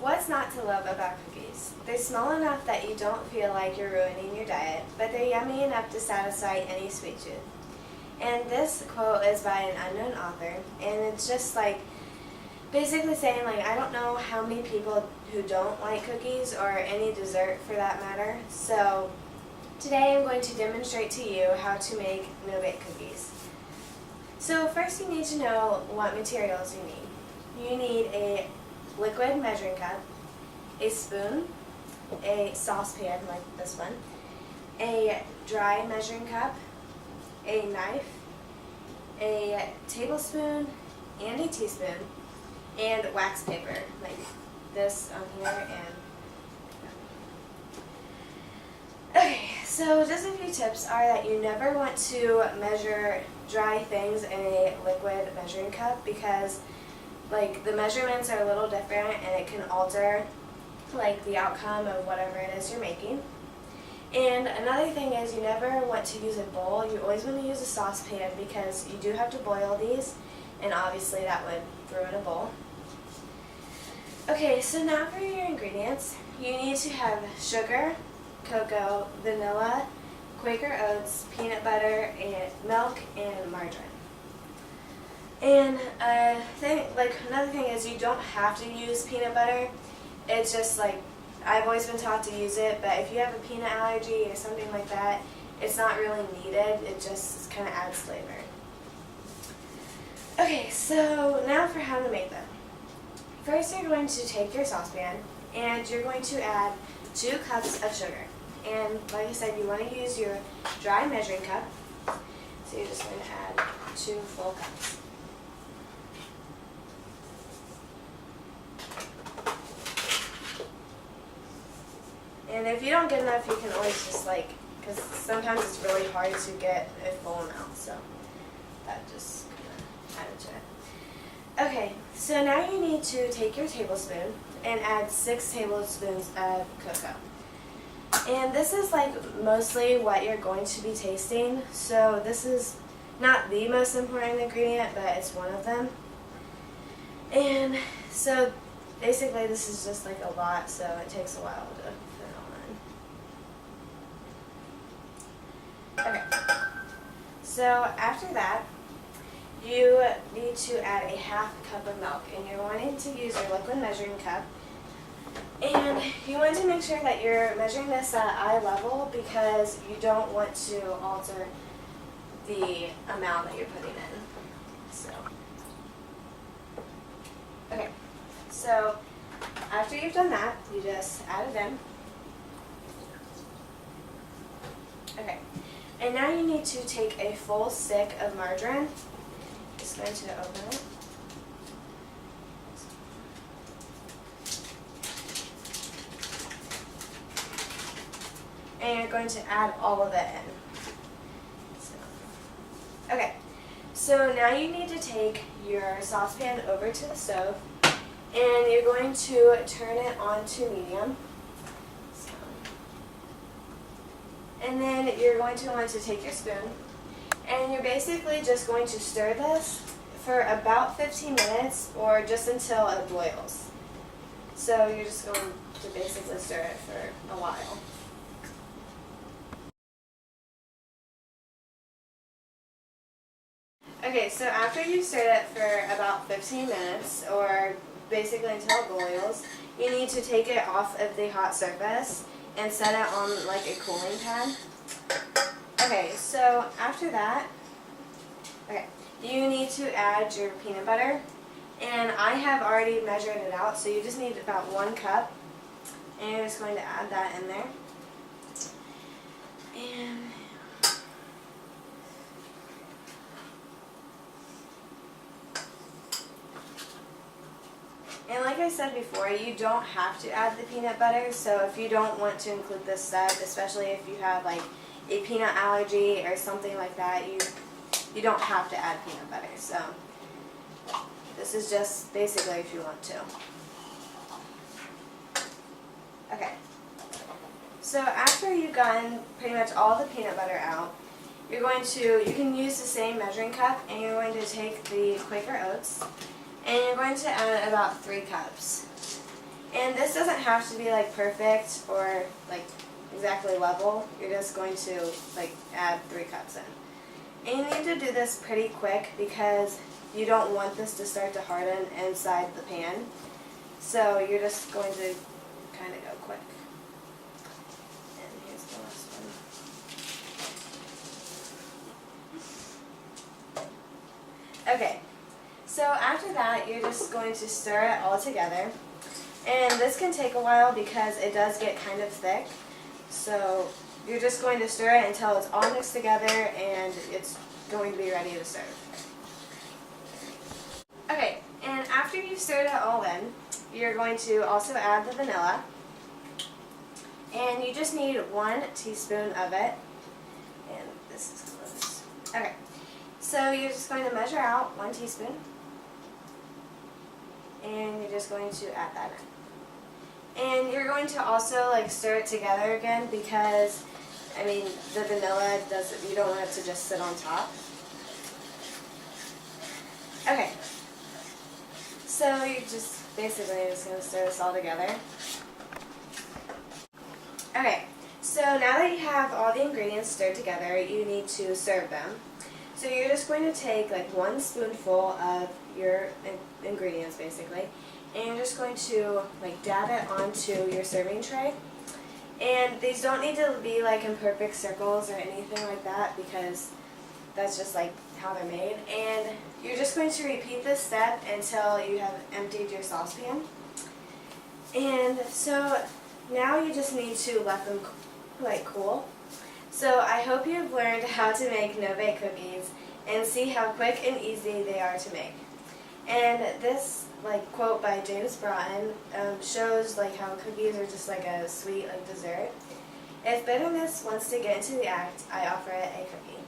What's not to love about cookies? They're small enough that you don't feel like you're ruining your diet, but they're yummy enough to satisfy any sweet tooth. And this quote is by an unknown author, and it's just like basically saying like I don't know how many people who don't like cookies or any dessert for that matter. So today I'm going to demonstrate to you how to make no-bake cookies. So first you need to know what materials you need. You need a liquid measuring cup, a spoon, a saucepan like this one, a dry measuring cup, a knife, a tablespoon and a teaspoon, and wax paper like this on here. Okay, so just a few tips are that you never want to measure dry things in a liquid measuring cup because like the measurements are a little different and it can alter like the outcome of whatever it is you're making. And another thing is you never want to use a bowl. You always want to use a saucepan because you do have to boil these, and obviously that would ruin a bowl. Okay, so now for your ingredients, you need to have sugar, cocoa, vanilla, Quaker Oats, peanut butter, and milk, and margarine. And another thing is you don't have to use peanut butter. It's just like I've always been taught to use it, but if you have a peanut allergy or something like that, it's not really needed. It just kind of adds flavor. Okay, so now for how to make them. First, you're going to take your saucepan and you're going to add 2 cups of sugar. And like I said, you want to use your dry measuring cup. So you're just going to add 2 full cups. And if you don't get enough, you can always just because sometimes it's really hard to get a full amount, so that just kind of added to it. Okay, so now you need to take your tablespoon and add 6 tablespoons of cocoa. And this is mostly what you're going to be tasting, so this is not the most important ingredient, but it's one of them. And so basically this is just a lot, so it takes a while to put it on. Okay, so after that, you need to add a half cup of milk, and you're wanting to use your liquid measuring cup. And you want to make sure that you're measuring this at eye level because you don't want to alter the amount that you're putting in. So, okay, so after you've done that, you just add it in. Okay, and now you need to take a full stick of margarine. Just going to open it. And you're going to add all of it in. Okay, so now you need to take your saucepan over to the stove, and you're going to turn it on to medium. And then you're going to want to take your spoon, and you're basically just going to stir this for about 15 minutes or just until it boils. So you're just going to basically stir it for a while. Okay, so after you've stirred it for about 15 minutes, or basically until it boils, you need to take it off of the hot surface and set it on a cooling pad. Okay, so after that, you need to add your peanut butter, and I have already measured it out, so you just need about 1 cup, and you're just going to add that in there. And like I said before, you don't have to add the peanut butter, so if you don't want to include this step, especially if you have a peanut allergy or something like that, you don't have to add peanut butter. So this is just basically if you want to. Okay, so after you've gotten pretty much all the peanut butter out, you can use the same measuring cup, and you're going to take the Quaker Oats, and you're going to add about 3 cups. And this doesn't have to be like perfect or like exactly level. You're just going to like add 3 cups in. And you need to do this pretty quick because you don't want this to start to harden inside the pan. So you're just going to kind of go quick. And here's the last one. Okay, so after that you're just going to stir it all together. And this can take a while because it does get kind of thick. So you're just going to stir it until it's all mixed together and it's going to be ready to serve. Okay, and after you've stirred it all in, you're going to also add the vanilla. And you just need 1 teaspoon of it. And this is close. Okay, so you're just going to measure out 1 teaspoon. And you're just going to add that in. And you're going to also like stir it together again because, I mean, the vanilla doesn't, you don't want it to just sit on top. Okay, so you just basically just going to stir this all together. Okay, so now that you have all the ingredients stirred together, you need to serve them. So you're just going to take like 1 spoonful of your ingredients basically, and you're just going to like dab it onto your serving tray. And these don't need to be like in perfect circles or anything like that because that's just like how they're made. And you're just going to repeat this step until you have emptied your saucepan. And so now you just need to let them like cool. So I hope you've learned how to make no-bake cookies and see how quick and easy they are to make. And this like quote by James Broughton shows like how cookies are just like a sweet like dessert. If bitterness wants to get into the act, I offer it a cookie.